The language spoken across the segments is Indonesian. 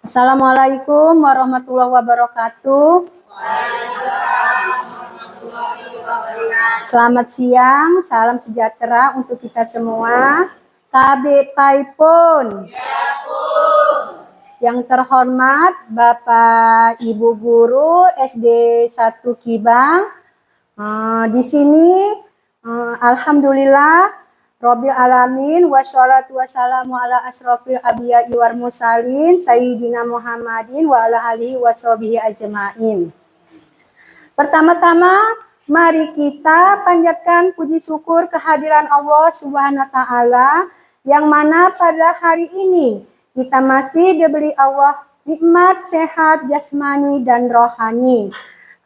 Assalamualaikum warahmatullahi wabarakatuh. Selamat siang, salam sejahtera untuk kita semua. Tabe Paipun. Yang terhormat Bapak Ibu Guru SD 1 Kibang. Di sini alhamdulillah Rabbil alamin wassalatu wassalamu ala asrofil anbiya'i wal mursalin sayyidina Muhammadin wa ala alihi washabihi ajmain. Pertama-tama mari kita panjatkan puji syukur kehadiran Allah Subhanahu wa taala yang mana pada hari ini kita masih diberi Allah nikmat sehat jasmani dan rohani.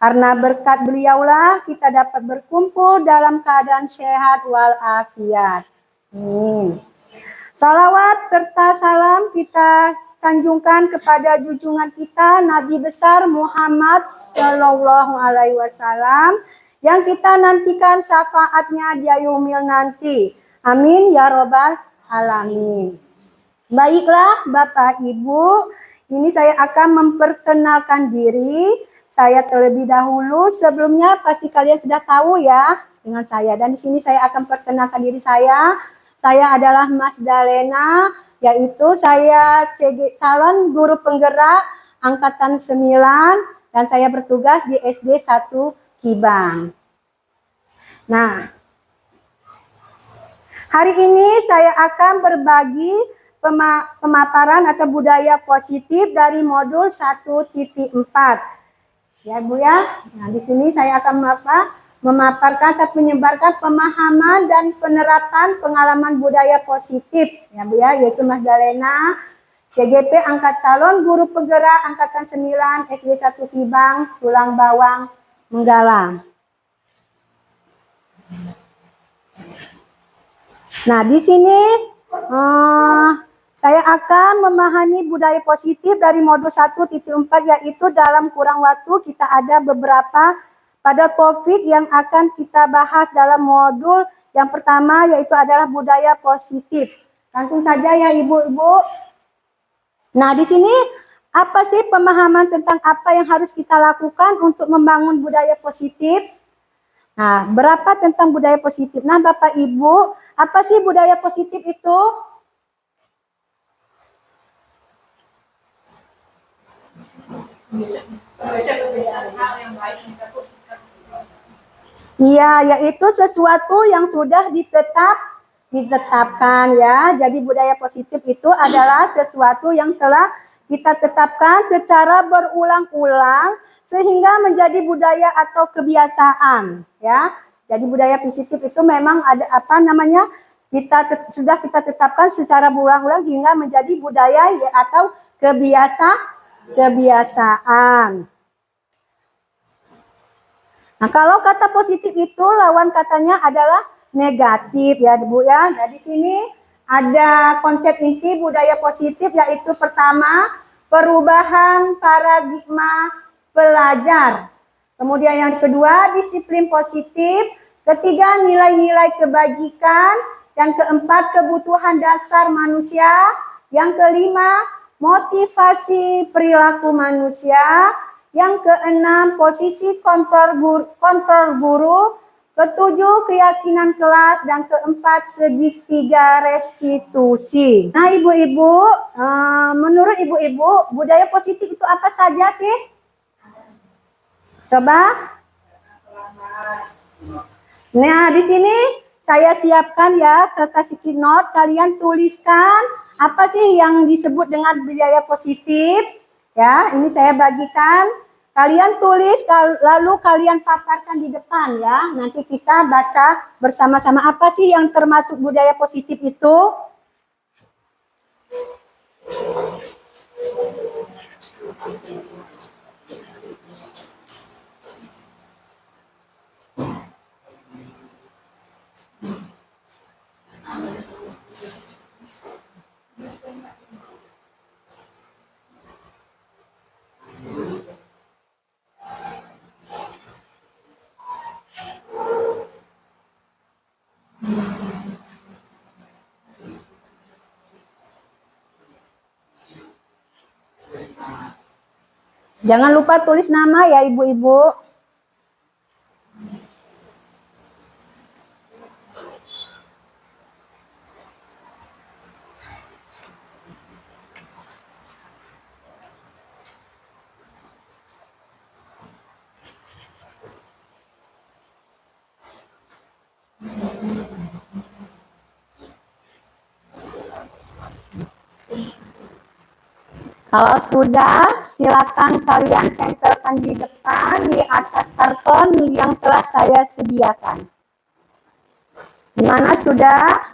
Karena berkat beliaulah kita dapat berkumpul dalam keadaan sehat walafiat. Amin. Salawat serta salam kita sanjungkan kepada junjungan kita Nabi besar Muhammad Shallallahu Alaihi Wasallam yang kita nantikan syafaatnya di yaumil nanti. Amin ya robbal alamin. Baiklah Bapak Ibu, ini saya akan memperkenalkan diri. Saya terlebih dahulu, sebelumnya pasti kalian sudah tahu ya dengan saya. Dan di sini saya akan perkenalkan diri saya. Saya adalah Mas Dalena, yaitu saya calon guru penggerak angkatan 9 dan saya bertugas di SD 1 Kibang. Nah, hari ini saya akan berbagi pemaparan atau budaya positif dari modul 1.4. Ya Bu ya, nah di sini saya akan memaparkan atau menyebarkan pemahaman dan penerapan pengalaman budaya positif ya Bu ya, yaitu Mas Dalena, CGP angkat calon guru penggerak angkatan 9 SD 1 Kibang, Tulang Bawang, Menggalang. Nah di sini saya akan memahami budaya positif dari modul 1.4 yaitu dalam kurang waktu kita ada beberapa pada topik yang akan kita bahas dalam modul yang pertama yaitu adalah budaya positif. Langsung saja ya Ibu-ibu. Nah di sini apa sih pemahaman tentang apa yang harus kita lakukan untuk membangun budaya positif? Nah berapa tentang budaya positif? Nah Bapak Ibu, apa sih budaya positif itu? Iya, yaitu sesuatu yang sudah ditetapkan ya. Jadi budaya positif itu adalah sesuatu yang telah kita tetapkan secara berulang-ulang sehingga menjadi budaya atau kebiasaan ya. Jadi budaya positif itu memang ada sudah kita tetapkan secara berulang-ulang hingga menjadi budaya ya, atau kebiasaan. Nah, kalau kata positif itu lawan katanya adalah negatif ya, Bu ya. Nah, di sini ada konsep inti budaya positif yaitu pertama, perubahan paradigma pelajar. Kemudian yang kedua, disiplin positif. Ketiga, nilai-nilai kebajikan. Yang keempat, kebutuhan dasar manusia. Yang kelima, motivasi perilaku manusia. Yang keenam, posisi kontrol guru. Ketujuh, keyakinan kelas. Dan keempat, segitiga restitusi. Nah, Ibu-ibu, menurut Ibu-ibu, budaya positif itu apa saja sih? Coba. Nah, di sini saya siapkan ya kertas sticky note. Kalian tuliskan apa sih yang disebut dengan budaya positif. Ya, ini saya bagikan. Kalian tulis lalu kalian paparkan di depan ya. Nanti kita baca bersama-sama apa sih yang termasuk budaya positif itu. Jangan lupa tulis nama ya ibu-ibu. Kalau sudah, silakan kalian tempelkan di depan di atas karton yang telah saya sediakan. Gimana sudah?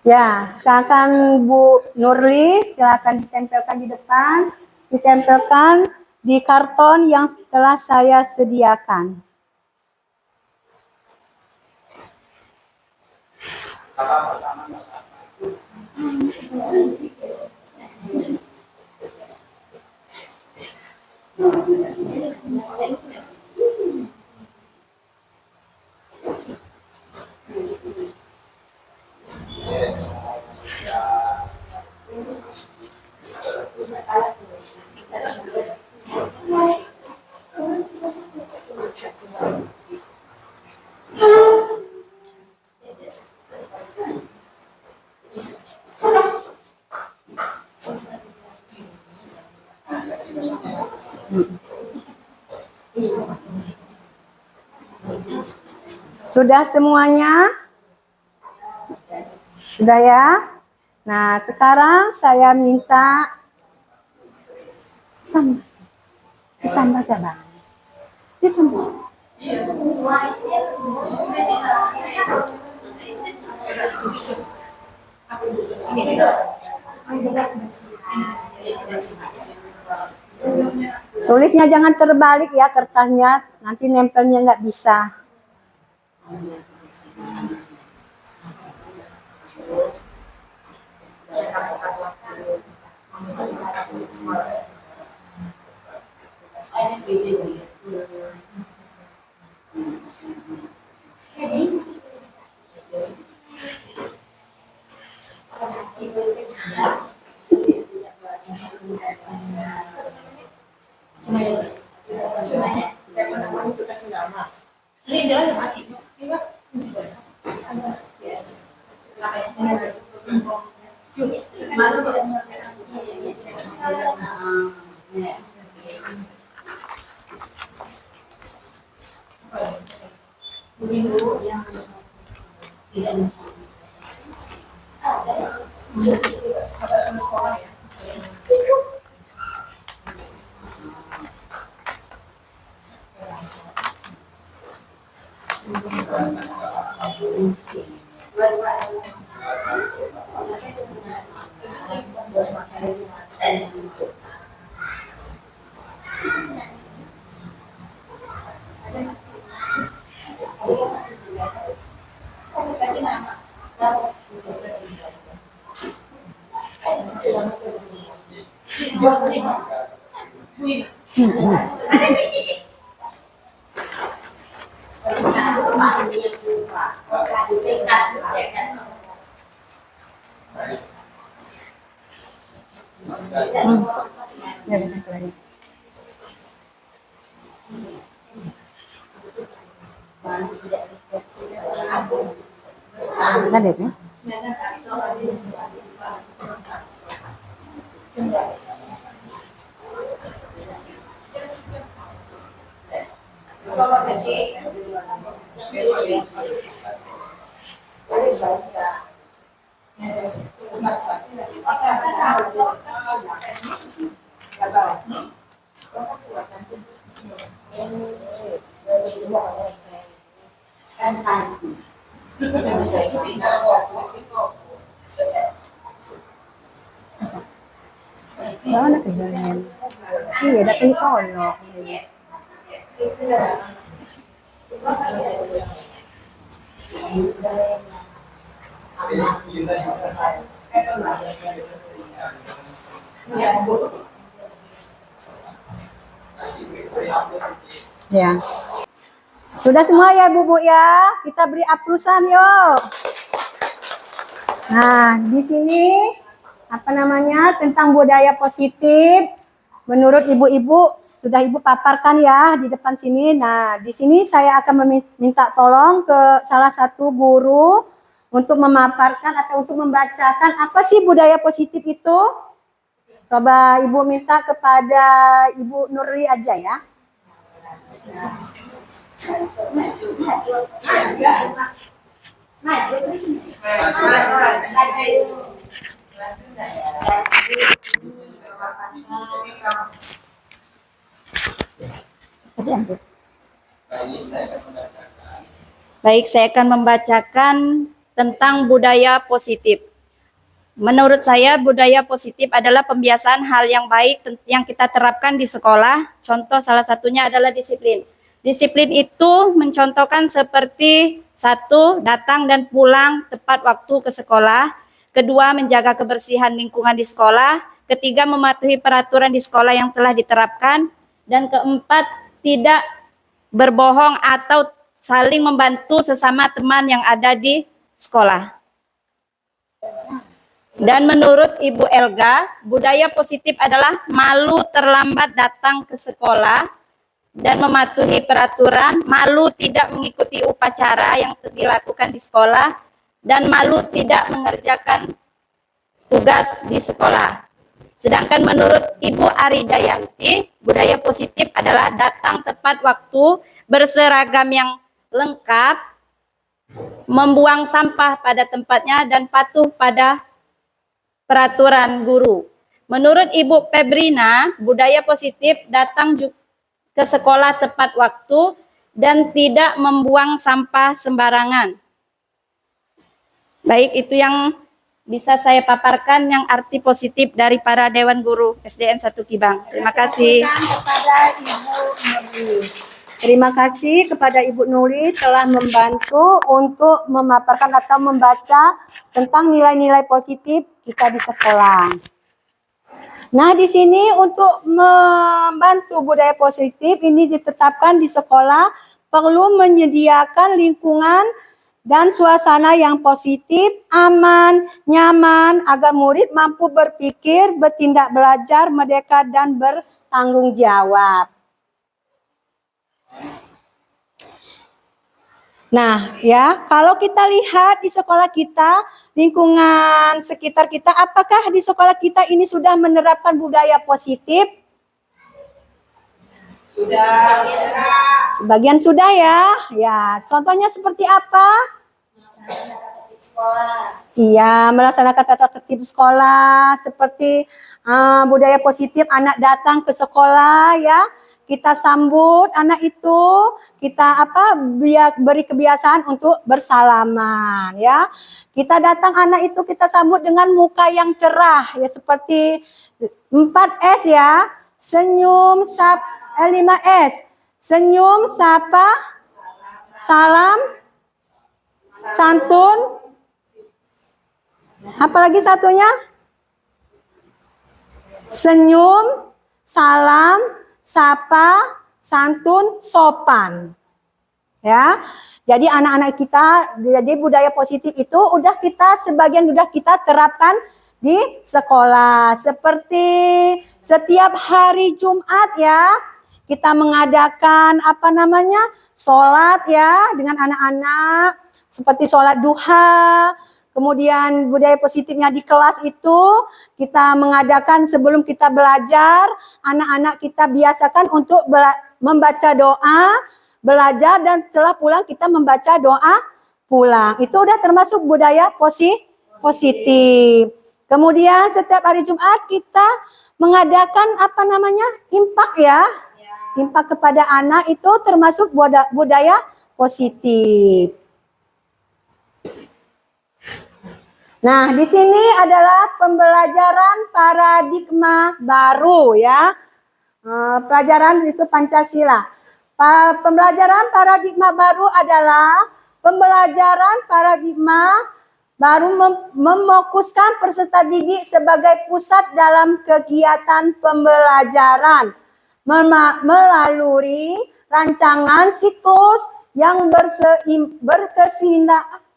Ya, silakan Bu Nurli, silakan ditempelkan di depan, ditempelkan di karton yang telah saya sediakan. Sudah semuanya? Sudah ya? Nah, sekarang saya minta ditambah coba. Ditambah. Tulisnya jangan terbalik ya kertasnya, nanti nempelnya nggak bisa. Iya, datang di kolong. Ya. Sudah semua ya Bu ya? Kita beri aplusan yuk. Nah, di sini apa namanya tentang budaya positif menurut ibu-ibu sudah ibu paparkan ya di depan sini. Nah, di sini saya akan meminta tolong ke salah satu guru untuk memaparkan atau untuk membacakan apa sih budaya positif itu. Coba ibu minta kepada Ibu Nurli aja ya. Baik, saya akan membacakan tentang budaya positif. Menurut saya, budaya positif adalah pembiasaan hal yang baik yang kita terapkan di sekolah. Contoh salah satunya adalah disiplin. Disiplin itu mencontohkan seperti satu, datang dan pulang tepat waktu ke sekolah. Kedua, menjaga kebersihan lingkungan di sekolah. Ketiga, mematuhi peraturan di sekolah yang telah diterapkan. Dan keempat, tidak berbohong atau saling membantu sesama teman yang ada di sekolah. Dan menurut Ibu Elga, budaya positif adalah malu terlambat datang ke sekolah dan mematuhi peraturan, malu tidak mengikuti upacara yang dilakukan di sekolah, dan malu tidak mengerjakan tugas di sekolah. Sedangkan menurut Ibu Aridayanti, budaya positif adalah datang tepat waktu, berseragam yang lengkap, membuang sampah pada tempatnya, dan patuh pada peraturan guru. Menurut Ibu Febrina, budaya positif datang ke sekolah tepat waktu dan tidak membuang sampah sembarangan. Baik, itu yang bisa saya paparkan yang arti positif dari para Dewan Guru SDN 1 Kibang. Terima kasih. Terima kasih kepada Ibu Nuri telah membantu untuk memaparkan atau membaca tentang nilai-nilai positif kita di sekolah. Nah, di sini untuk membantu budaya positif ini ditetapkan di sekolah perlu menyediakan lingkungan dan suasana yang positif, aman, nyaman, agar murid mampu berpikir, bertindak belajar, merdeka, dan bertanggung jawab. Nah, ya, kalau kita lihat di sekolah kita, lingkungan sekitar kita, apakah di sekolah kita ini sudah menerapkan budaya positif? Sudah. Sebagian sudah ya. Ya, contohnya seperti apa? Iya, melaksanakan tata tertib sekolah, seperti budaya positif anak datang ke sekolah ya. Kita sambut anak itu, kita beri kebiasaan untuk bersalaman ya. Kita datang anak itu kita sambut dengan muka yang cerah ya, seperti 4S ya. Senyum, 5S. Senyum, sapa, salam, santun. Apalagi satunya? Senyum, salam, sapa, santun, sopan. Ya. Jadi anak-anak kita, jadi budaya positif itu sebagian udah kita terapkan di sekolah. Seperti setiap hari Jumat ya, kita mengadakan sholat ya dengan anak-anak, seperti sholat duha. Kemudian budaya positifnya di kelas itu kita mengadakan sebelum kita belajar, anak-anak kita biasakan untuk membaca doa, belajar, dan setelah pulang kita membaca doa pulang. Itu udah termasuk budaya positif. Kemudian setiap hari Jumat kita mengadakan impak ya. Impak kepada anak itu termasuk budaya positif. Nah, di sini adalah pembelajaran paradigma baru ya. Pelajaran itu Pancasila. Pembelajaran paradigma baru adalah pembelajaran paradigma baru memfokuskan peserta didik sebagai pusat dalam kegiatan pembelajaran melalui rancangan siklus yang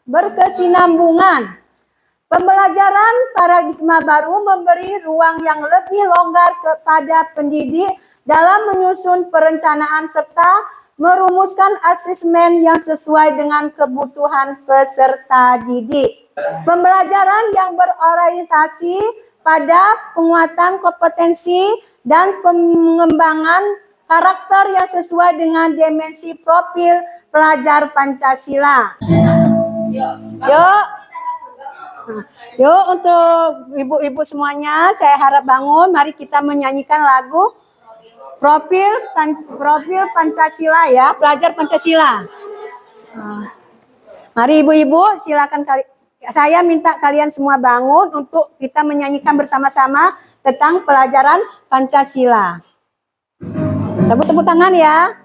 berkesinambungan. Pembelajaran paradigma baru memberi ruang yang lebih longgar kepada pendidik dalam menyusun perencanaan serta merumuskan asesmen yang sesuai dengan kebutuhan peserta didik. Pembelajaran yang berorientasi pada penguatan kompetensi dan pengembangan karakter yang sesuai dengan dimensi profil pelajar Pancasila. Yuk untuk ibu-ibu semuanya, saya harap bangun. Mari kita menyanyikan lagu Profil Pancasila ya, pelajar Pancasila. Mari ibu-ibu, silakan saya minta kalian semua bangun untuk kita menyanyikan bersama-sama tentang pelajaran Pancasila. Tepuk tangan ya.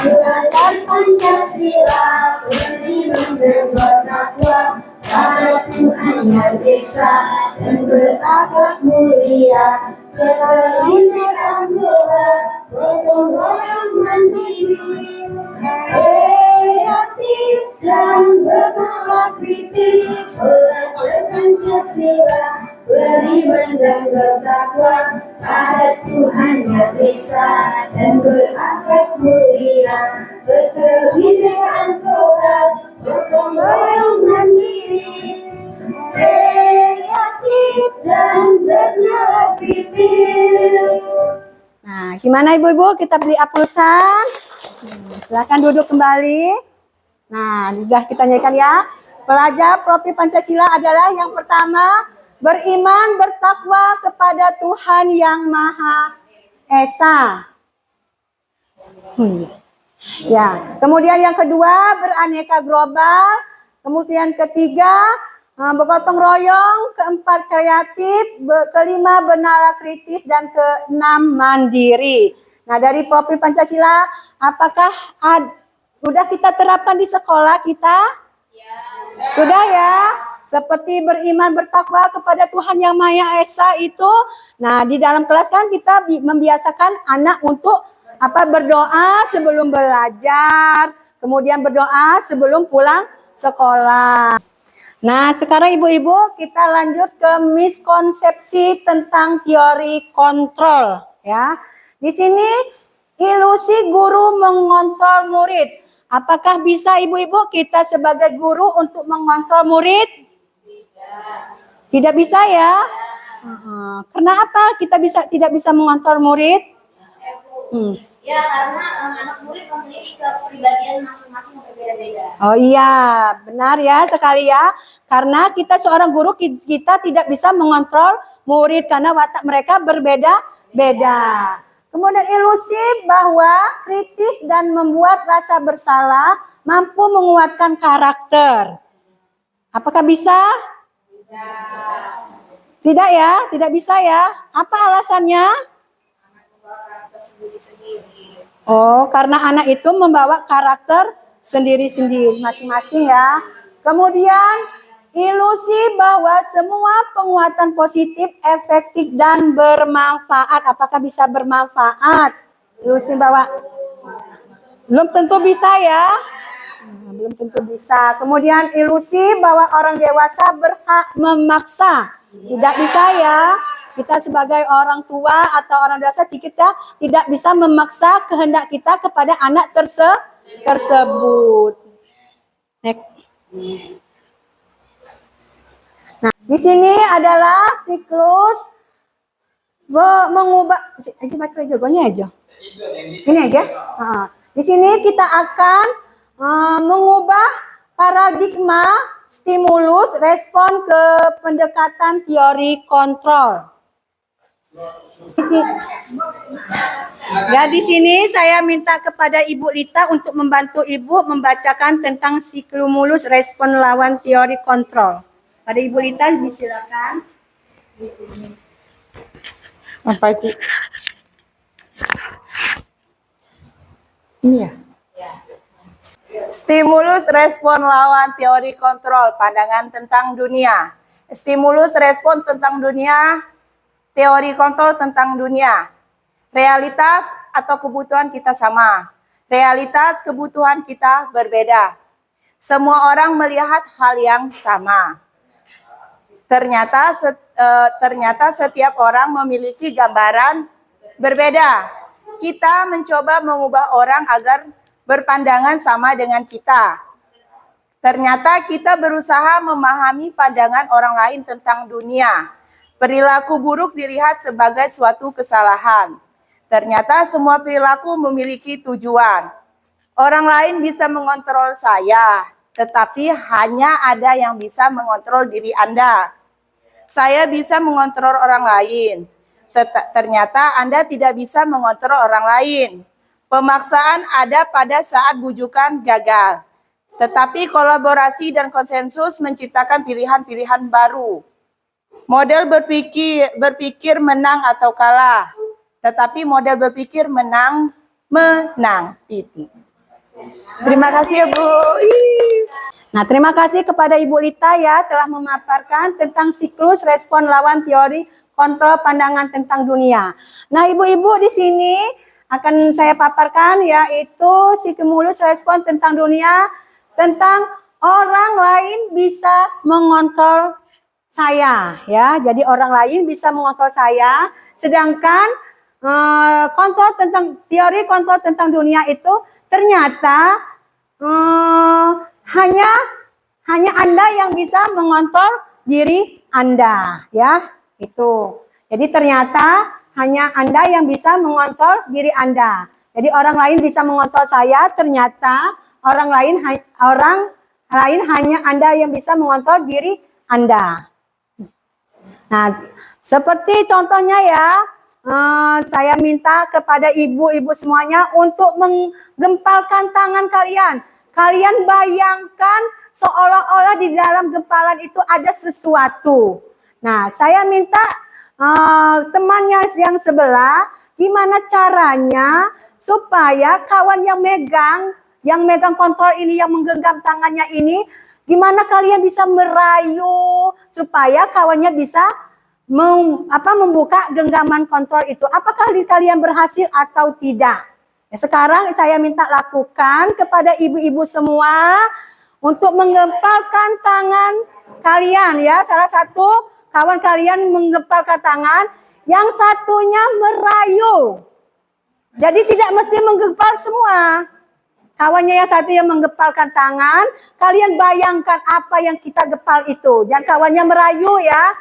Belajar Pancasila, beriman dan bertakwa pada Tuhan Yang Esa dan berakhlak mulia. Beriman gotong royong mandiri, kreatif dan bernalar kritis. Belajar Pancasila, beriman dan bertakwa pada Tuhan Yang Esa dan berakhlak mulia. Berkebinekaan total, gotong royong mandiri, kreatif dan bernalar kritis. Nah, gimana ibu-ibu? Kita beli aplusan. Silakan duduk kembali. Nah, sudah kita nyanyikan ya. Pelajar profil Pancasila adalah yang pertama, beriman bertakwa kepada Tuhan Yang Maha Esa. Ya, kemudian yang kedua, beraneka global. Kemudian ketiga, bergotong royong. Keempat, kreatif. Kelima, bernalar kritis. Dan keenam, mandiri. Nah, dari profil Pancasila, apakah sudah kita terapkan di sekolah kita? Ya. Sudah ya? Seperti beriman bertakwa kepada Tuhan Yang Maha Esa itu. Nah, di dalam kelas kan kita membiasakan anak untuk berdoa sebelum belajar, kemudian berdoa sebelum pulang sekolah. Nah, sekarang ibu-ibu kita lanjut ke miskonsepsi tentang teori kontrol ya. Di sini ilusi guru mengontrol murid. Apakah bisa ibu-ibu kita sebagai guru untuk mengontrol murid? Tidak bisa ya. Kenapa kita tidak bisa mengontrol murid? Ya, karena anak murid memiliki kepribadian masing-masing yang berbeda-beda. Oh iya, benar ya sekali ya. Karena kita seorang guru, kita tidak bisa mengontrol murid karena watak mereka berbeda-beda. Kemudian ilusi bahwa kritis dan membuat rasa bersalah mampu menguatkan karakter. Apakah bisa? Tidak ya, tidak bisa ya. Apa alasannya? Oh, karena anak itu membawa karakter sendiri-sendiri masing-masing ya. Kemudian ilusi bahwa semua penguatan positif, efektif dan bermanfaat. Apakah bisa bermanfaat? Ilusi bahwa belum tentu bisa ya. Belum tentu bisa. Kemudian ilusi bahwa orang dewasa berhak memaksa. Tidak bisa ya. Kita sebagai orang tua atau orang dewasa kita tidak bisa memaksa kehendak kita kepada anak tersebut. Next. Nah, di sini adalah siklus mengubah ini aja. Di sini kita akan mengubah paradigma stimulus respon ke pendekatan teori kontrol. Ya, di sini saya minta kepada Ibu Lita untuk membantu Ibu membacakan tentang stimulus respon lawan teori kontrol. Pada Ibu Lita, silakan. Apa, Ci? Ini ya? Stimulus respon lawan teori kontrol pandangan tentang dunia. Stimulus respon tentang dunia, teori kontrol tentang dunia. Realitas atau kebutuhan kita sama. Realitas kebutuhan kita berbeda. Semua orang melihat hal yang sama. Ternyata setiap orang memiliki gambaran berbeda. Kita mencoba mengubah orang agar berpandangan sama dengan kita. Ternyata kita berusaha memahami pandangan orang lain tentang dunia. Perilaku buruk dilihat sebagai suatu kesalahan. Ternyata semua perilaku memiliki tujuan. Orang lain bisa mengontrol saya, tetapi hanya ada yang bisa mengontrol diri Anda. Saya bisa mengontrol orang lain. Ternyata Anda tidak bisa mengontrol orang lain. Pemaksaan ada pada saat bujukan gagal. Tetapi kolaborasi dan konsensus menciptakan pilihan-pilihan baru. Model berpikir menang atau kalah. Tetapi model berpikir menang. Titik. Terima kasih ya, Bu. Nah, terima kasih kepada Ibu Lita ya telah memaparkan tentang siklus respon lawan teori kontrol pandangan tentang dunia. Nah, ibu-ibu di sini akan saya paparkan yaitu siklus respon tentang dunia, tentang orang lain bisa mengontrol saya ya. Jadi orang lain bisa mengontrol saya, sedangkan teori kontrol tentang dunia itu ternyata hanya Anda yang bisa mengontrol diri Anda ya. Itu. Jadi ternyata hanya Anda yang bisa mengontrol diri Anda. Jadi orang lain bisa mengontrol saya, ternyata orang lain hanya Anda yang bisa mengontrol diri Anda. Nah, seperti contohnya ya, saya minta kepada ibu-ibu semuanya untuk menggempalkan tangan kalian. Kalian bayangkan seolah-olah di dalam gempalan itu ada sesuatu. Nah, saya minta temannya yang sebelah, gimana caranya supaya kawan yang megang kontrol ini, yang menggenggam tangannya ini, gimana kalian bisa merayu supaya kawannya bisa membuka genggaman kontrol itu. Apakah kalian berhasil atau tidak? Ya, sekarang saya minta lakukan kepada ibu-ibu semua untuk menggempalkan tangan kalian ya. Salah satu kawan kalian menggempalkan tangan, yang satunya merayu. Jadi tidak mesti menggempal semua. Kawannya yang satu yang menggempalkan tangan, kalian bayangkan apa yang kita gempal itu. Dan kawannya merayu ya.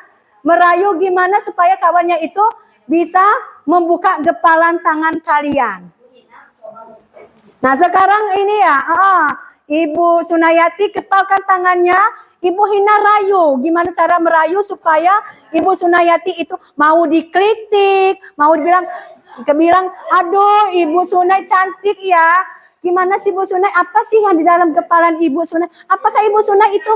Merayu gimana supaya kawannya itu bisa membuka gempalan tangan kalian. Nah sekarang ini ya, Ibu Sunayati gempalkan tangannya, Ibu Hina rayu. Gimana cara merayu supaya Ibu Sunayati itu mau dikritik, mau dibilang, aduh Ibu Sunay cantik ya. Gimana sih Ibu Sunay, apa sih yang di dalam gempalan Ibu Sunay? Apakah Ibu Sunay itu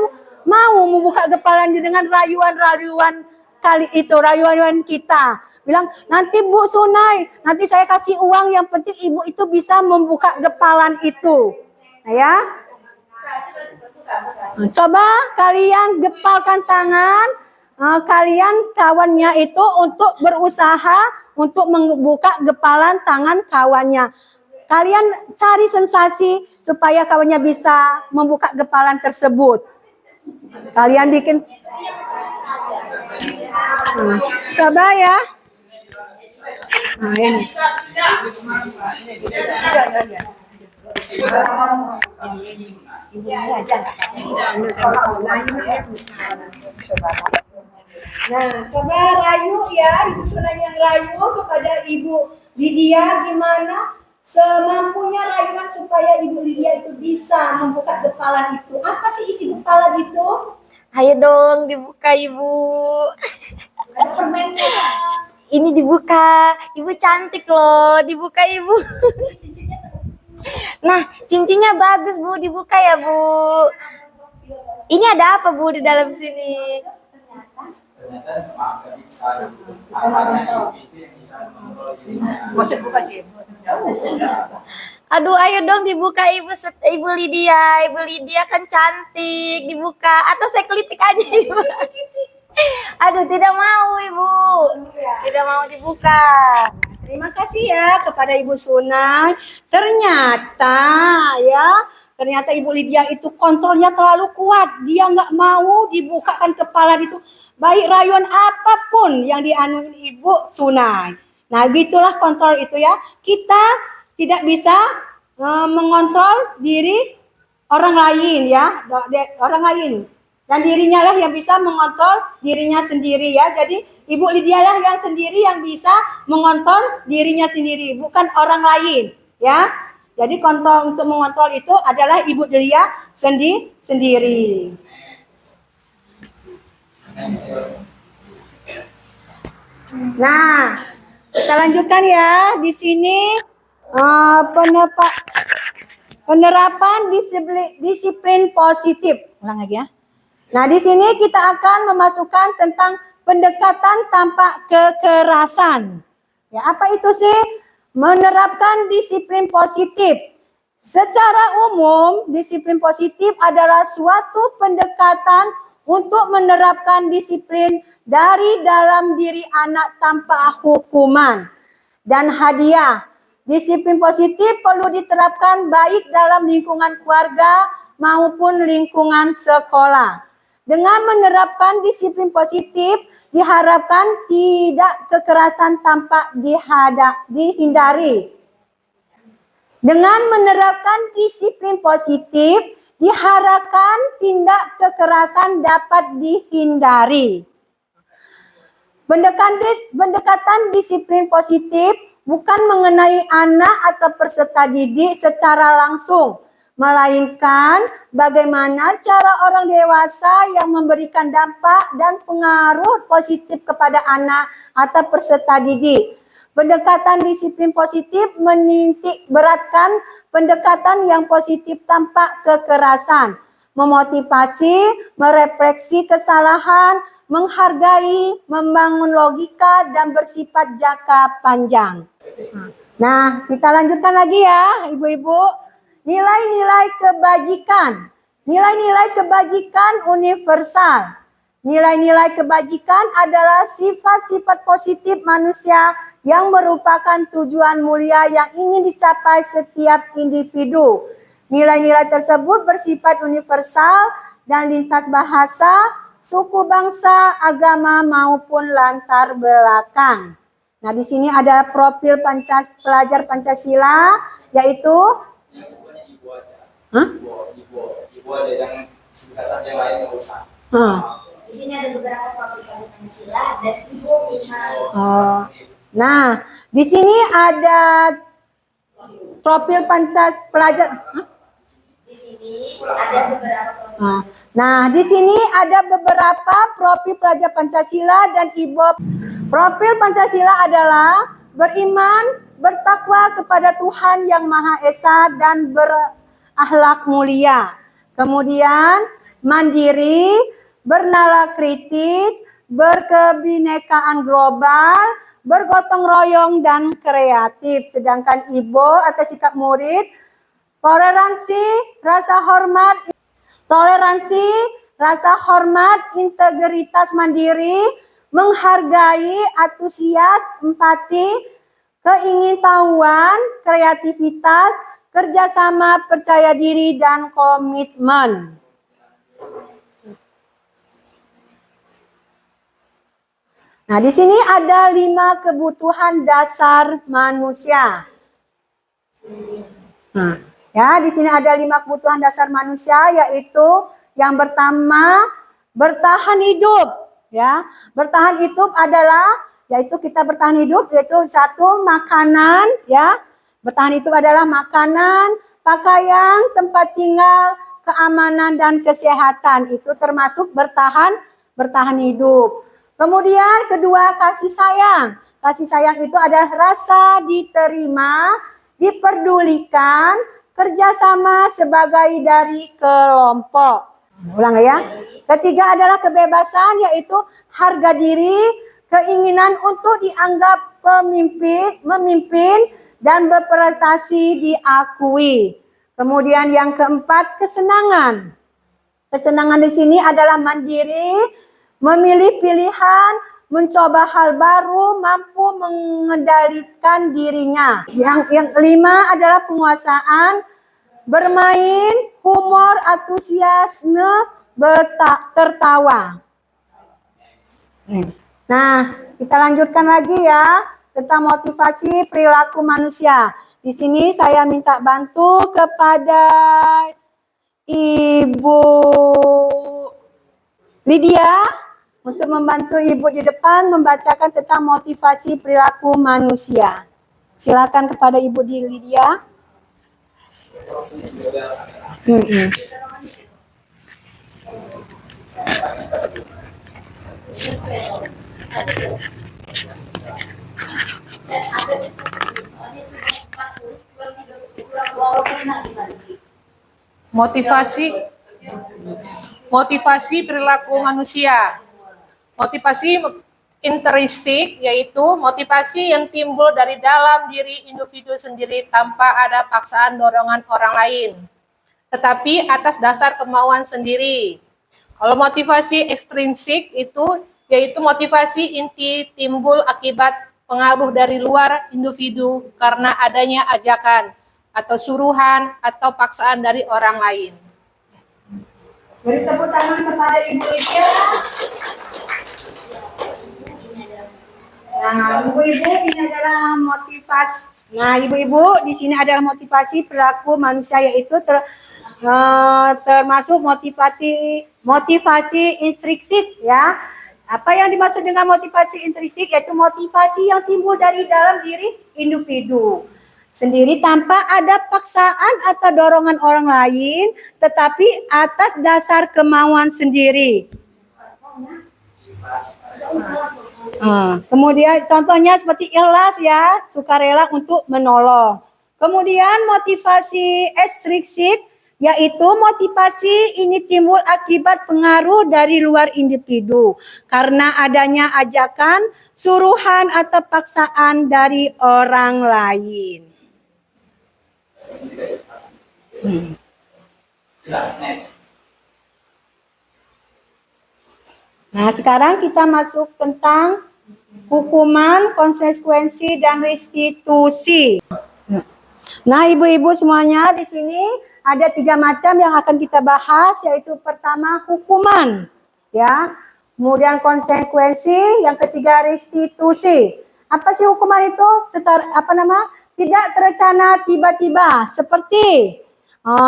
mau membuka gempalan dengan rayuan-rayuan kali itu, rayuan kita? Bilang, nanti Bu Sunay, nanti saya kasih uang, yang penting ibu itu bisa membuka gempalan itu. Nah ya. Coba kalian gempalkan tangan, kalian kawannya itu untuk berusaha untuk membuka gempalan tangan kawannya. Kalian cari sensasi supaya kawannya bisa membuka gempalan tersebut. Kalian bikin. Coba ya. Nah, ini. Nah, coba rayu ya, Ibu Sunay yang rayu kepada Ibu Lydia, gimana semampunya rayuan supaya Ibu Lydia itu bisa membuka gempalan itu. Apa sih isi gempalan itu? Ayo dong dibuka Ibu. Ada permennya. Ini dibuka, Ibu cantik loh, dibuka Ibu. Nah, cincinnya bagus Bu, dibuka ya Bu. Ini ada apa Bu di dalam sini? ternyata maaf gak bisa gitu. Apanya ibu itu yang bisa mengontrol dirinya. Aduh, ayo dong dibuka Ibu Lydia. Ibu Lydia kan cantik, dibuka. Atau saya kelitik aja Ibu. Aduh, tidak mau Ibu. Tidak mau dibuka. Terima kasih ya kepada Ibu Sunai. Ternyata Ibu Lydia itu kontrolnya terlalu kuat. Dia nggak mau dibukakan kepala itu. Baik rayuan apapun yang dianuin Ibu Sunai. Nah, gitulah kontrol itu ya. Kita tidak bisa mengontrol diri orang lain ya. Orang lain. Dan dirinya lah yang bisa mengontrol dirinya sendiri ya. Jadi Ibu Lydia lah yang sendiri yang bisa mengontrol dirinya sendiri, bukan orang lain ya. Jadi kontrol untuk mengontrol itu adalah Ibu Lydia sendiri. Nah, kita lanjutkan ya. Di sini penerapan disiplin positif. Ulang lagi ya. Nah, di sini kita akan memasukkan tentang pendekatan tanpa kekerasan. Ya, apa itu sih? Menerapkan disiplin positif. Secara umum, disiplin positif adalah suatu pendekatan untuk menerapkan disiplin dari dalam diri anak tanpa hukuman dan hadiah. Disiplin positif perlu diterapkan baik dalam lingkungan keluarga maupun lingkungan sekolah. Dengan menerapkan disiplin positif, diharapkan tidak kekerasan tampak dihindari. Dengan menerapkan disiplin positif, diharapkan tindak kekerasan dapat dihindari. Pendekatan disiplin positif bukan mengenai anak atau peserta didik secara langsung, melainkan bagaimana cara orang dewasa yang memberikan dampak dan pengaruh positif kepada anak atau peserta didik. Pendekatan disiplin positif menitik beratkan pendekatan yang positif tanpa kekerasan, memotivasi, merefleksi kesalahan, menghargai, membangun logika, dan bersifat jangka panjang. Nah, kita lanjutkan lagi ya, ibu-ibu. Nilai-nilai kebajikan. Nilai-nilai kebajikan universal. Nilai-nilai kebajikan adalah sifat-sifat positif manusia yang merupakan tujuan mulia yang ingin dicapai setiap individu. Nilai-nilai tersebut bersifat universal dan lintas bahasa, suku bangsa, agama maupun latar belakang. Nah, di sini ada profil pelajar Pancasila, yaitu Ibu aja, jangan singkatan yang lain nggak usah. Di sini ada beberapa profil Pancasila dan Ibu Nah, di sini ada profil pelajar. Di sini ada beberapa profil. Nah, di sini ada beberapa profil pelajar Pancasila dan Ibu. Profil Pancasila adalah beriman, bertakwa kepada Tuhan Yang Maha Esa dan berakhlak mulia. Kemudian mandiri, bernalar kritis, berkebinekaan global, bergotong royong dan kreatif. Sedangkan Ibu atau sikap murid, toleransi, rasa hormat, integritas mandiri, menghargai, antusias, empati, keingintahuan, kreativitas, kerjasama, percaya diri, dan komitmen. Nah, di sini ada 5 kebutuhan dasar manusia. Nah, ya, di sini ada 5 kebutuhan dasar manusia, yaitu yang pertama bertahan hidup. Ya, bertahan hidup adalah yaitu kita bertahan hidup yaitu satu makanan, ya. Bertahan hidup adalah makanan, pakaian, tempat tinggal, keamanan dan kesehatan. Itu termasuk bertahan hidup. Kemudian kedua, kasih sayang. Kasih sayang itu adalah rasa diterima, diperdulikan, kerjasama sebagai dari kelompok. Ulang ya. Ketiga adalah kebebasan, yaitu harga diri, keinginan untuk dianggap memimpin dan berprestasi diakui. Kemudian yang keempat, kesenangan. Kesenangan di sini adalah mandiri, memilih pilihan, mencoba hal baru, mampu mengendalikan dirinya. Yang kelima adalah penguasaan, bermain, humor, antusiasme, tertawa. Nah, kita lanjutkan lagi ya tentang motivasi perilaku manusia. Di sini saya minta bantu kepada Ibu Lydia untuk membantu Ibu di depan membacakan tentang motivasi perilaku manusia. Silakan kepada Ibu Lydia. Motivasi perilaku manusia. Motivasi intrinsik yaitu motivasi yang timbul dari dalam diri individu sendiri tanpa ada paksaan dorongan orang lain, tetapi atas dasar kemauan sendiri. Kalau motivasi ekstrinsik itu yaitu motivasi inti timbul akibat pengaruh dari luar individu karena adanya ajakan atau suruhan atau paksaan dari orang lain. Beri tepuk tangan kepada Ibu Lydia. Nah, ibu-ibu ini adalah motivasi. Nah, ibu-ibu di sini adalah motivasi perilaku manusia, yaitu termasuk motivasi intrinsik ya. Apa yang dimaksud dengan motivasi intrinsik? Yaitu motivasi yang timbul dari dalam diri individu sendiri tanpa ada paksaan atau dorongan orang lain, tetapi atas dasar kemauan sendiri. Kemudian contohnya seperti ikhlas ya, sukarela untuk menolong. Kemudian motivasi ekstrinsik yaitu motivasi ini timbul akibat pengaruh dari luar individu karena adanya ajakan, suruhan atau paksaan dari orang lain. Nah, sekarang kita masuk tentang hukuman, konsekuensi, dan restitusi. Nah, ibu-ibu semuanya di sini ada 3 macam yang akan kita bahas, yaitu pertama hukuman, ya, kemudian konsekuensi, yang ketiga restitusi. Apa sih hukuman itu? Tidak terencana tiba-tiba, seperti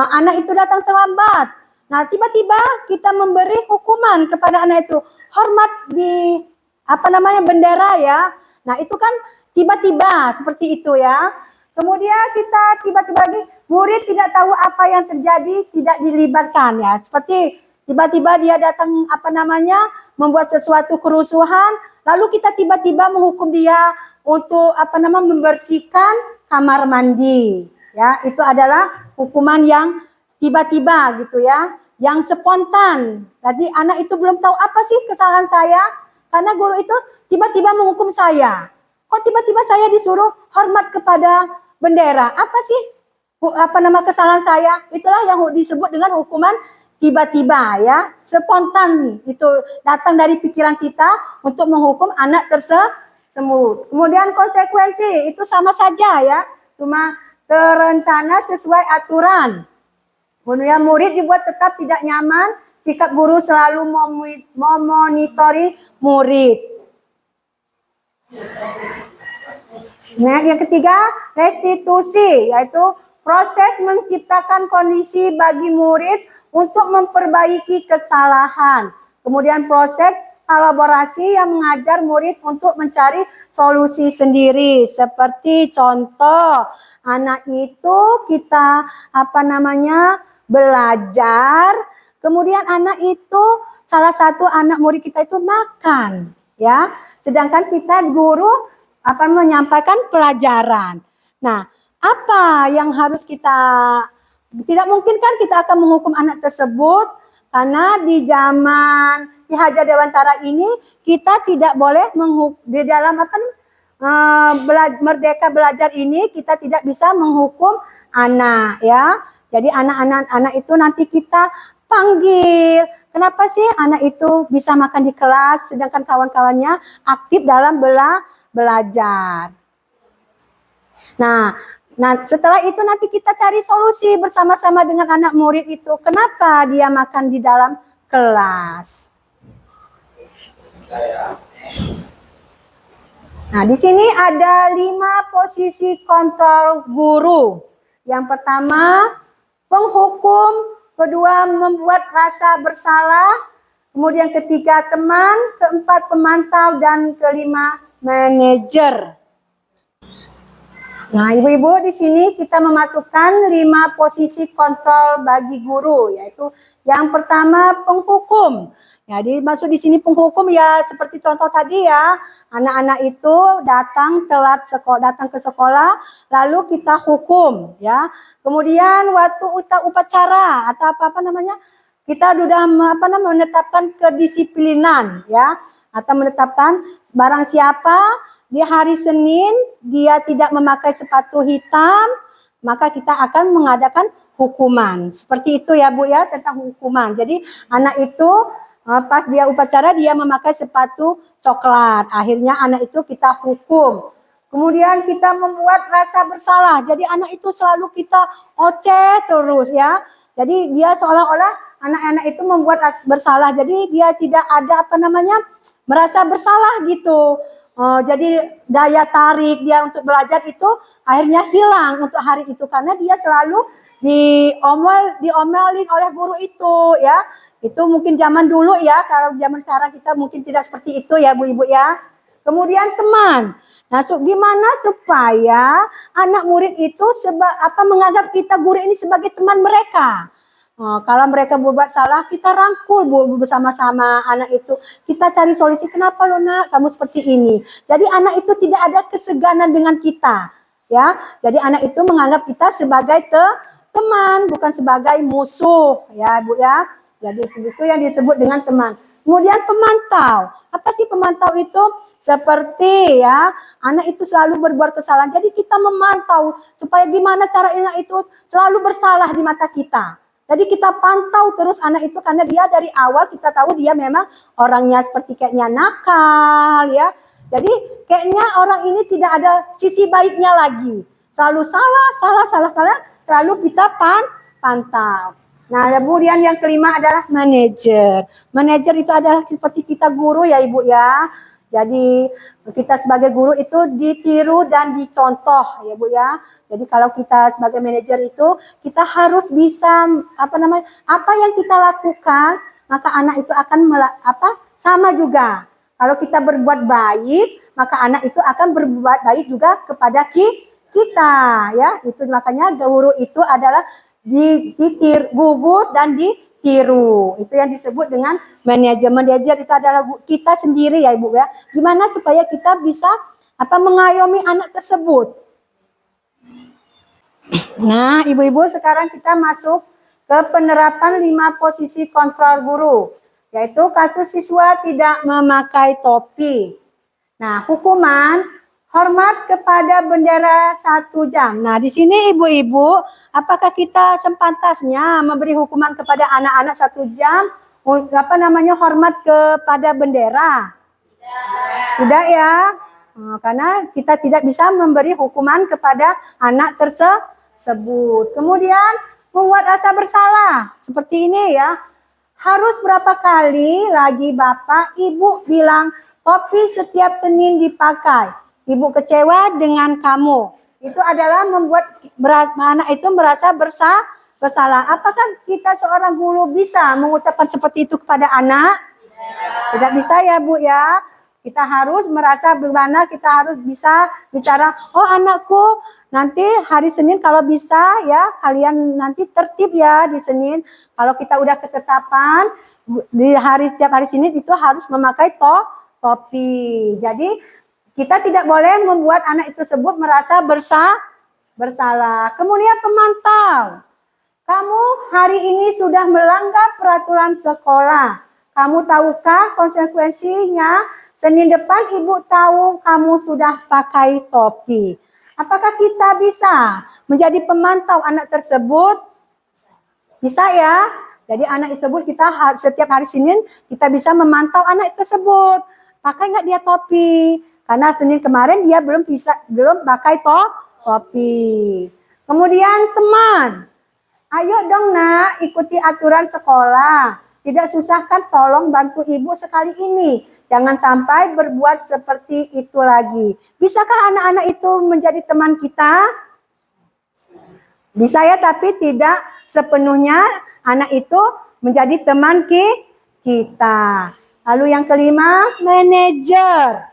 anak itu datang terlambat. Nah, tiba-tiba kita memberi hukuman kepada anak itu, hormat di bendera ya. Nah, itu kan tiba-tiba seperti itu ya. Kemudian kita tiba-tiba lagi murid tidak tahu apa yang terjadi, tidak dilibatkan ya. Seperti tiba-tiba dia datang membuat sesuatu kerusuhan, lalu kita tiba-tiba menghukum dia untuk membersihkan kamar mandi. Ya, itu adalah hukuman yang tiba-tiba gitu ya, yang spontan. Jadi anak itu belum tahu apa sih kesalahan saya, karena guru itu tiba-tiba menghukum saya. Kok tiba-tiba saya disuruh hormat kepada bendera? Apa sih kesalahan saya? Itulah yang disebut dengan hukuman tiba-tiba ya, spontan, itu datang dari pikiran kita untuk menghukum anak tersebut. Kemudian konsekuensi itu sama saja ya, cuma terencana sesuai aturan. Kemudian murid dibuat tetap tidak nyaman, sikap guru selalu memonitori murid. Nah, yang ketiga, restitusi, yaitu proses menciptakan kondisi bagi murid untuk memperbaiki kesalahan. Kemudian proses kolaborasi yang mengajar murid untuk mencari solusi sendiri. Seperti contoh, anak itu kita belajar, kemudian anak itu salah satu anak murid kita itu makan, ya. Sedangkan kita guru menyampaikan pelajaran. Nah, apa yang harus kita, tidak mungkin kan kita akan menghukum anak tersebut Karena di zaman Ki Hajar Dewantara ini kita tidak boleh di dalam merdeka belajar ini kita tidak bisa menghukum anak ya. Jadi anak itu nanti kita panggil. Kenapa sih anak itu bisa makan di kelas sedangkan kawan-kawannya aktif dalam belajar. Nah, setelah itu nanti kita cari solusi bersama-sama dengan anak murid itu. Kenapa dia makan di dalam kelas? Nah, di sini ada 5 posisi kontrol guru. Yang pertama, penghukum. Kedua, membuat rasa bersalah. Kemudian ketiga, teman. Keempat, pemantau. Dan kelima, manajer. Nah, ibu-ibu, di sini kita memasukkan 5 posisi kontrol bagi guru, yaitu yang pertama penghukum. Jadi masuk di sini penghukum ya seperti contoh tadi ya, anak-anak itu datang telat datang ke sekolah, lalu kita hukum ya. Kemudian waktu upacara atau apa namanya, kita sudah menetapkan kedisiplinan ya, atau menetapkan barang siapa di hari Senin dia tidak memakai sepatu hitam, maka kita akan mengadakan hukuman. Seperti itu ya Bu ya, tentang hukuman. Jadi anak itu pas dia upacara dia memakai sepatu coklat. Akhirnya anak itu kita hukum. Kemudian kita membuat rasa bersalah. Jadi anak itu selalu kita oceh terus ya. Jadi dia seolah-olah anak-anak itu membuat rasa bersalah. Jadi dia tidak ada merasa bersalah gitu. Jadi daya tarik dia untuk belajar itu akhirnya hilang untuk hari itu karena dia selalu diomelin oleh guru itu ya. Itu mungkin zaman dulu ya, kalau zaman sekarang kita mungkin tidak seperti itu ya Bu Ibu ya. Kemudian teman. Nah, gimana supaya anak murid itu menganggap kita guru ini sebagai teman mereka. Kalau mereka berbuat salah, kita rangkul bersama-sama anak itu. Kita cari solusi, kenapa lo nak, kamu seperti ini. Jadi anak itu tidak ada keseganan dengan kita. Ya, jadi anak itu menganggap kita sebagai teman, bukan sebagai musuh. Ya Bu ya, jadi itu yang disebut dengan teman. Kemudian pemantau. Apa sih pemantau itu? Seperti ya, anak itu selalu berbuat kesalahan. Jadi kita memantau supaya gimana cara anak itu selalu bersalah di mata kita. Jadi kita pantau terus anak itu karena dia dari awal kita tahu dia memang orangnya seperti kayaknya nakal ya. Jadi kayaknya orang ini tidak ada sisi baiknya lagi. Selalu salah karena selalu kita pantau. Nah, kemudian yang kelima adalah manajer. Manajer itu adalah seperti kita guru ya Ibu ya. Jadi kita sebagai guru itu ditiru dan dicontoh ya Bu ya. Jadi kalau kita sebagai manajer itu kita harus bisa apa yang kita lakukan maka anak itu akan sama juga. Kalau kita berbuat baik maka anak itu akan berbuat baik juga kepada kita ya. Itu makanya guru itu adalah gugur dan ditiru. Itu yang disebut dengan manajer. Manajer itu adalah kita sendiri ya Ibu ya. Gimana supaya kita bisa mengayomi anak tersebut. Nah, ibu-ibu sekarang kita masuk ke penerapan 5 posisi kontrol guru. Yaitu kasus siswa tidak memakai topi. Nah, hukuman hormat kepada bendera 1 jam. Nah, di sini ibu-ibu, apakah kita sepantasnya memberi hukuman kepada anak-anak 1 jam? Hormat kepada bendera? Tidak ya. Karena kita tidak bisa memberi hukuman kepada anak tersebut. Kemudian membuat rasa bersalah. Seperti ini ya. Harus berapa kali lagi Bapak, Ibu bilang topi setiap Senin dipakai. Ibu kecewa dengan kamu. Itu adalah membuat anak itu merasa bersalah. Apakah kita seorang guru bisa mengucapkan seperti itu kepada anak? Tidak bisa ya Bu ya. Kita harus merasa bagaimana kita harus bisa bicara, oh anakku nanti hari Senin kalau bisa ya kalian nanti tertib ya di Senin. Kalau kita udah ketetapan di setiap hari Senin itu harus memakai topi. Jadi kita tidak boleh membuat anak itu tersebut merasa bersalah. Kemudian pemantau. Kamu hari ini sudah melanggar peraturan sekolah. Kamu tahukah konsekuensinya? Senin depan ibu tahu kamu sudah pakai topi. Apakah kita bisa menjadi pemantau anak tersebut? Bisa ya. Jadi anak tersebut kita setiap hari Senin kita bisa memantau anak tersebut. Pakai nggak dia topi? Karena Senin kemarin dia belum pakai topi. Kemudian teman, ayo dong nak ikuti aturan sekolah. Tidak susahkan, tolong bantu ibu sekali ini. Jangan sampai berbuat seperti itu lagi. Bisakah anak-anak itu menjadi teman kita? Bisa ya, tapi tidak sepenuhnya anak itu menjadi teman kita. Lalu yang kelima, manajer.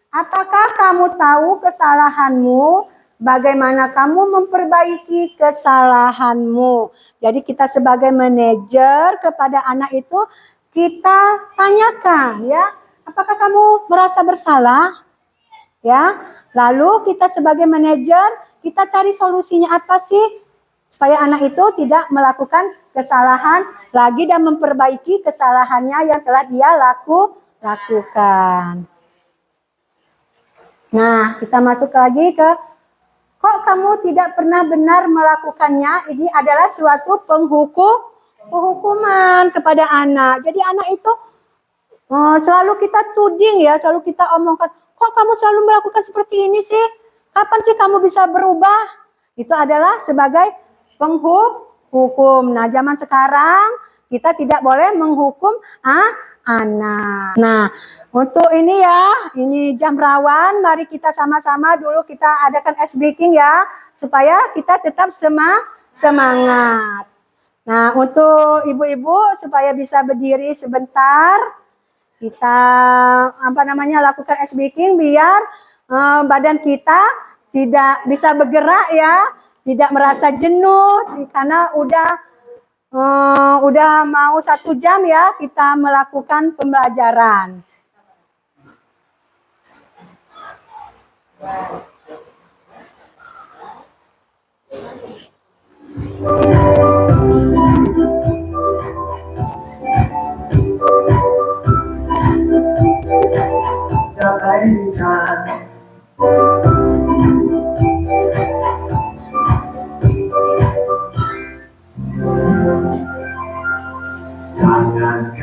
Apakah kamu tahu kesalahanmu? Bagaimana kamu memperbaiki kesalahanmu? Jadi kita sebagai manajer kepada anak itu kita tanyakan ya, apakah kamu merasa bersalah? Ya, lalu kita sebagai manajer kita cari solusinya apa sih supaya anak itu tidak melakukan kesalahan lagi dan memperbaiki kesalahannya yang telah dia lakukan. Nah, kita masuk lagi ke kok kamu tidak pernah benar melakukannya? Ini adalah suatu penghukuman kepada anak. Jadi anak itu selalu kita tuding ya, selalu kita omongkan, kok kamu selalu melakukan seperti ini sih? Kapan sih kamu bisa berubah? Itu adalah sebagai penghukum. Nah, zaman sekarang kita tidak boleh menghukum anak. Nah, untuk ini ya, ini jam rawan, mari kita sama-sama dulu kita adakan ice breaking ya, supaya kita tetap semangat. Nah, untuk ibu-ibu supaya bisa berdiri sebentar, kita lakukan ice breaking biar badan kita tidak bisa bergerak ya, tidak merasa jenuh karena udah mau 1 jam ya kita melakukan pembelajaran.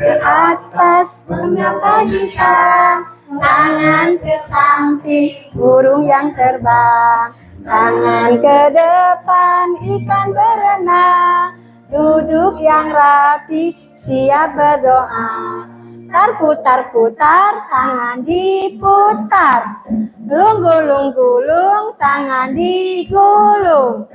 Ke atas mengapa bintang, tangan ke samping burung yang terbang, tangan ke depan ikan berenang, duduk yang rapi siap berdoa. Putar-putar tangan diputar, gulung-gulung tangan digulung,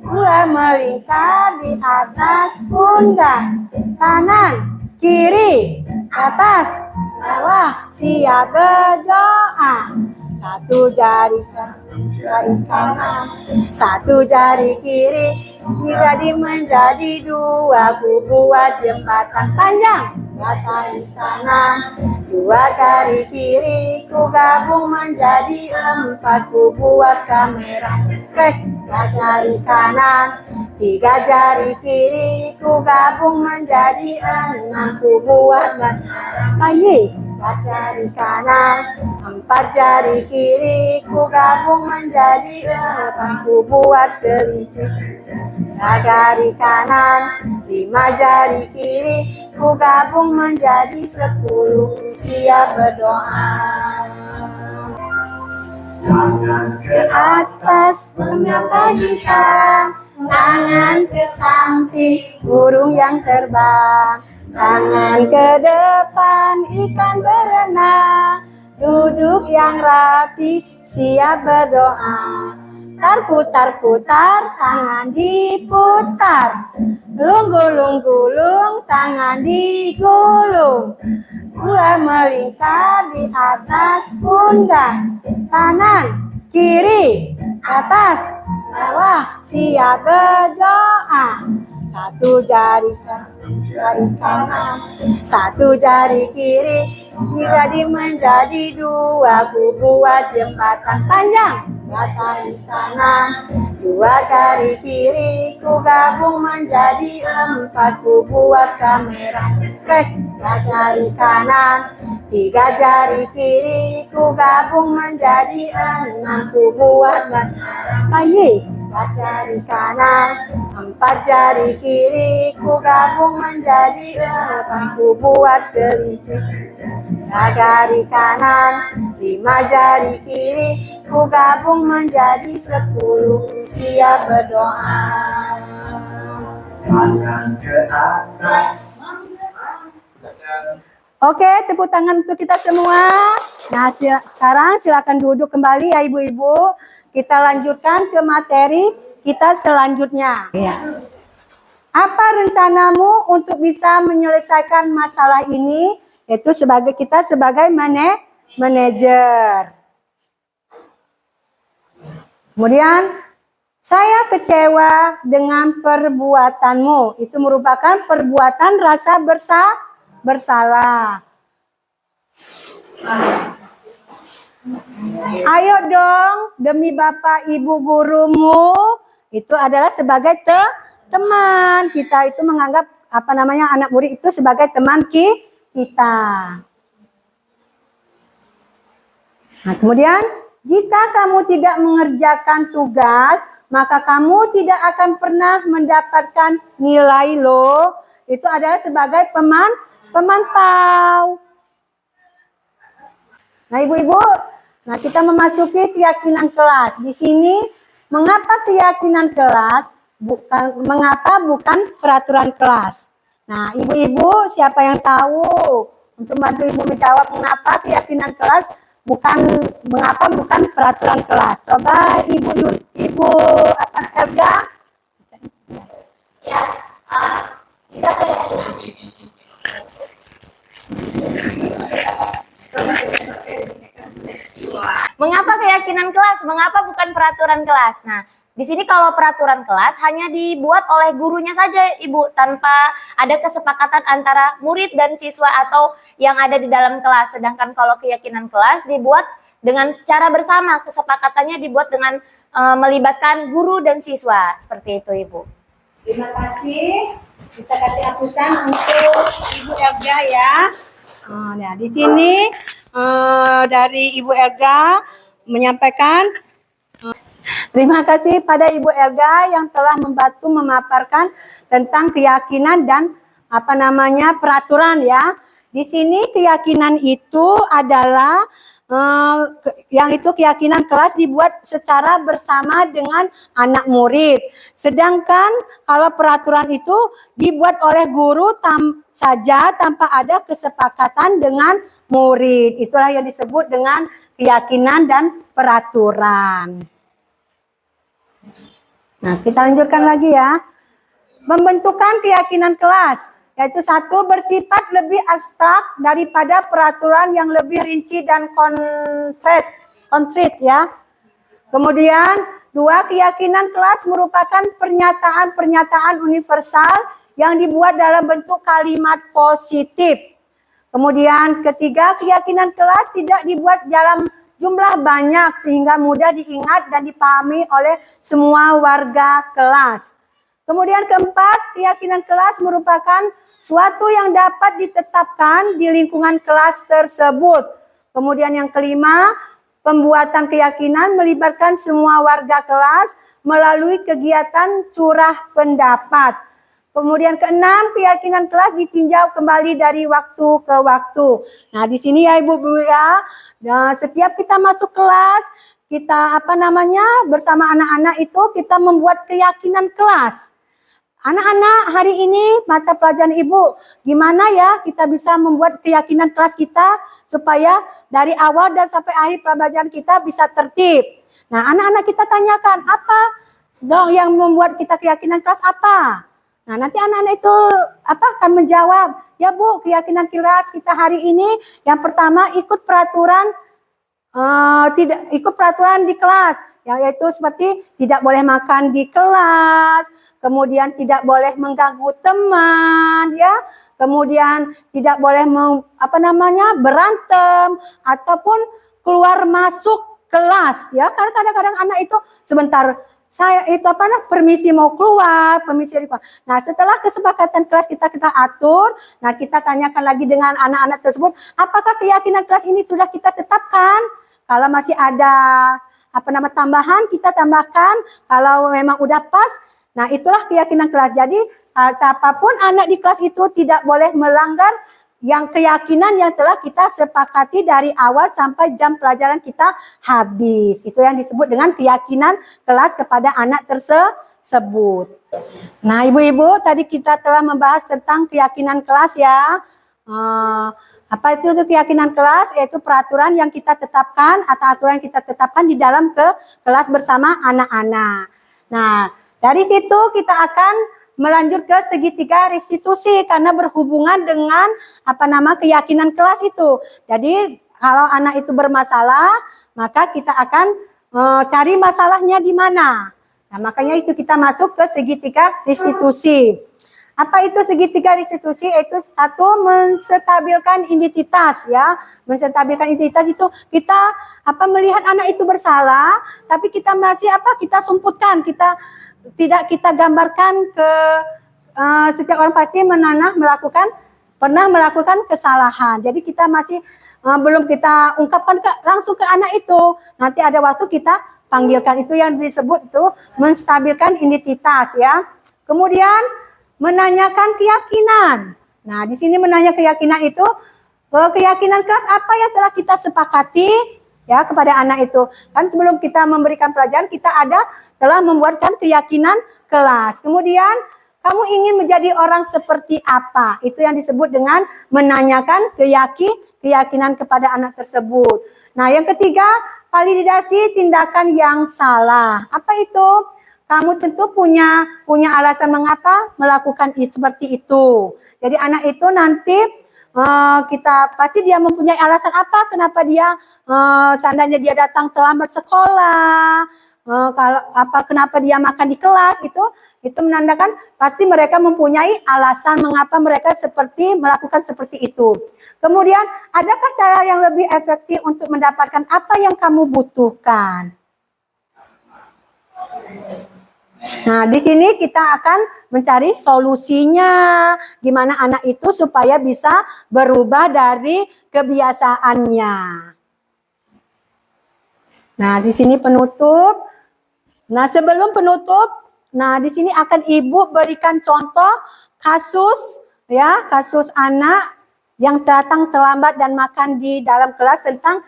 ular melingkar di atas pundak, kanan kiri atas bawah siap berdoa. 1 jari kanan, 1 jari kiri, jadi menjadi 2, ku buat jembatan panjang. 2 jari kanan, 2 jari kiri, ku gabung menjadi 4, ku buat kamera. 3 jari kanan, 3 jari kiri, ku gabung menjadi 6, ku buat lagi. 4 jari kanan, 4 jari kiri, ku gabung menjadi 4, ku buat kelinci. 5 jari kanan, 5 jari kiri, ku gabung menjadi 10, siap berdoa. Ke atas mengapa bintang, tangan ke samping burung yang terbang, tangan ke depan ikan berenang, duduk yang rapi siap berdoa. Putar-putar tangan diputar, gulung-gulung tangan digulung, ular melingkar di atas pundak, kanan kiri atas bawah siap berdoa. 1 jari kanan, 1 jari kiri, jadi menjadi 2, ku buat jembatan panjang. dua jari kanan, dua jari kiri, ku gabung menjadi empat, ku buat kamera. Rek, dua jari kanan, tiga jari kiri, ku gabung menjadi enam, ku buat bayi. Empat jari kanan, empat jari kiri, ku gabung menjadi empat, ku buat kelinci. Lima jari kanan, lima jari kiri, ku gabung menjadi 10, siap berdoa. Tangan ke atas. Oke, tepuk tangan untuk kita semua. Nah, sekarang silakan duduk kembali ya ibu-ibu. Kita lanjutkan ke materi kita selanjutnya. Ya. Apa rencanamu untuk bisa menyelesaikan masalah ini? Itu kita sebagai manajer. Kemudian, saya kecewa dengan perbuatanmu. Itu merupakan perbuatan rasa bersalah. Ayo dong, demi Bapak Ibu gurumu, itu adalah sebagai teman. Kita itu menganggap anak murid itu sebagai teman kita. Nah, kemudian jika kamu tidak mengerjakan tugas, maka kamu tidak akan pernah mendapatkan nilai loh. Itu adalah sebagai pemantau. Nah, ibu-ibu, kita memasuki keyakinan kelas. Di sini, mengapa keyakinan kelas mengapa bukan peraturan kelas? Nah, ibu-ibu, siapa yang tahu untuk bantu ibu menjawab mengapa keyakinan kelas mengapa bukan peraturan kelas? Coba ibu Elga. Ya, kita keyakinan. Mengapa keyakinan kelas? Mengapa bukan peraturan kelas? Nah, di sini kalau peraturan kelas hanya dibuat oleh gurunya saja, Ibu, tanpa ada kesepakatan antara murid dan siswa atau yang ada di dalam kelas. Sedangkan kalau keyakinan kelas dibuat dengan secara bersama, kesepakatannya dibuat dengan melibatkan guru dan siswa. Seperti itu, Ibu. Terima kasih. Kita kasih hapusan untuk Ibu Elga ya. Nah, di sini dari Ibu Elga menyampaikan terima kasih pada Ibu Elga yang telah membantu memaparkan tentang keyakinan dan peraturan ya. Di sini keyakinan itu adalah keyakinan kelas dibuat secara bersama dengan anak murid. Sedangkan kalau peraturan itu dibuat oleh guru saja tanpa ada kesepakatan dengan murid. Itulah yang disebut dengan keyakinan dan peraturan. Nah, kita lanjutkan lagi ya. Membentukkan keyakinan kelas. Yaitu satu, bersifat lebih abstrak daripada peraturan yang lebih rinci dan konkret ya. Kemudian, dua, keyakinan kelas merupakan pernyataan-pernyataan universal yang dibuat dalam bentuk kalimat positif. Kemudian, ketiga, keyakinan kelas tidak dibuat dalam jumlah banyak sehingga mudah diingat dan dipahami oleh semua warga kelas. Kemudian keempat, keyakinan kelas merupakan suatu yang dapat ditetapkan di lingkungan kelas tersebut. Kemudian yang kelima, pembuatan keyakinan melibatkan semua warga kelas melalui kegiatan curah pendapat. Kemudian keenam, keyakinan kelas ditinjau kembali dari waktu ke waktu. Nah, di sini ya Ibu-ibu ya, setiap kita masuk kelas, kita bersama anak-anak itu kita membuat keyakinan kelas. Anak-anak, hari ini mata pelajaran Ibu, gimana ya kita bisa membuat keyakinan kelas kita supaya dari awal dan sampai akhir pelajaran kita bisa tertib. Nah, anak-anak kita tanyakan, apa dong yang membuat kita keyakinan kelas apa? Nah, nanti anak-anak itu akan menjawab, ya Bu, keyakinan kelas kita hari ini yang pertama ikut peraturan di kelas, yaitu seperti tidak boleh makan di kelas, kemudian tidak boleh mengganggu teman, ya, kemudian tidak boleh berantem ataupun keluar masuk kelas ya. Karena kadang-kadang anak itu sebentar saya itu permisi mau keluar, permisi keluar. Nah, setelah kesepakatan kelas kita atur, nah kita tanyakan lagi dengan anak-anak tersebut, apakah keyakinan kelas ini sudah kita tetapkan? Kalau masih ada tambahan, kita tambahkan. Kalau memang udah pas, nah itulah keyakinan kelas. Jadi siapapun anak di kelas itu tidak boleh melanggar yang keyakinan yang telah kita sepakati dari awal sampai jam pelajaran kita habis. Itu yang disebut dengan keyakinan kelas kepada anak tersebut. Nah, ibu-ibu, tadi kita telah membahas tentang keyakinan kelas ya. Apa itu keyakinan kelas? Yaitu peraturan yang kita tetapkan atau aturan yang kita tetapkan di dalam kelas bersama anak-anak. Nah, dari situ kita akan melanjut ke segitiga restitusi karena berhubungan dengan keyakinan kelas itu. Jadi kalau anak itu bermasalah, maka kita akan cari masalahnya di mana. Nah, makanya itu kita masuk ke segitiga restitusi. Apa itu segitiga restitusi? Itu satu, menstabilkan identitas ya. Menstabilkan identitas itu kita melihat anak itu bersalah, tapi kita masih kita sumputkan, tidak kita gambarkan ke setiap orang pasti pernah melakukan kesalahan. Jadi kita masih belum kita ungkapkan langsung ke anak itu. Nanti ada waktu kita panggilkan, itu yang disebut itu menstabilkan identitas ya. Kemudian menanyakan keyakinan. Nah, di sini menanya keyakinan itu keyakinan kelas apa yang telah kita sepakati ya kepada anak itu. Kan sebelum kita memberikan pelajaran kita telah membuatkan keyakinan kelas. Kemudian kamu ingin menjadi orang seperti apa? Itu yang disebut dengan menanyakan keyakinan kepada anak tersebut. Nah, yang ketiga, validasi tindakan yang salah. Apa itu? Kamu tentu punya alasan mengapa melakukan seperti itu. Jadi anak itu nanti kita pasti dia mempunyai alasan apa kenapa dia seandainya dia datang terlambat sekolah, kenapa dia makan di kelas, itu menandakan pasti mereka mempunyai alasan mengapa mereka melakukan seperti itu. Kemudian adakah cara yang lebih efektif untuk mendapatkan apa yang kamu butuhkan? Nah, di sini kita akan mencari solusinya. Gimana anak itu supaya bisa berubah dari kebiasaannya. Nah, di sini penutup. Nah, sebelum penutup, nah di sini akan Ibu berikan contoh kasus anak yang datang terlambat dan makan di dalam kelas tentang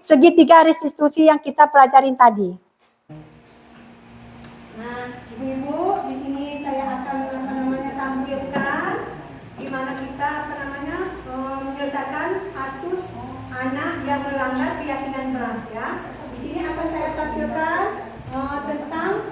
segitiga restitusi yang kita pelajarin tadi. Nah, ibu-ibu, di sini saya akan tampilkan gimana kita menyelesaikan kasus anak yang melanggar keyakinan kelas ya. Di sini akan saya tampilkan tentang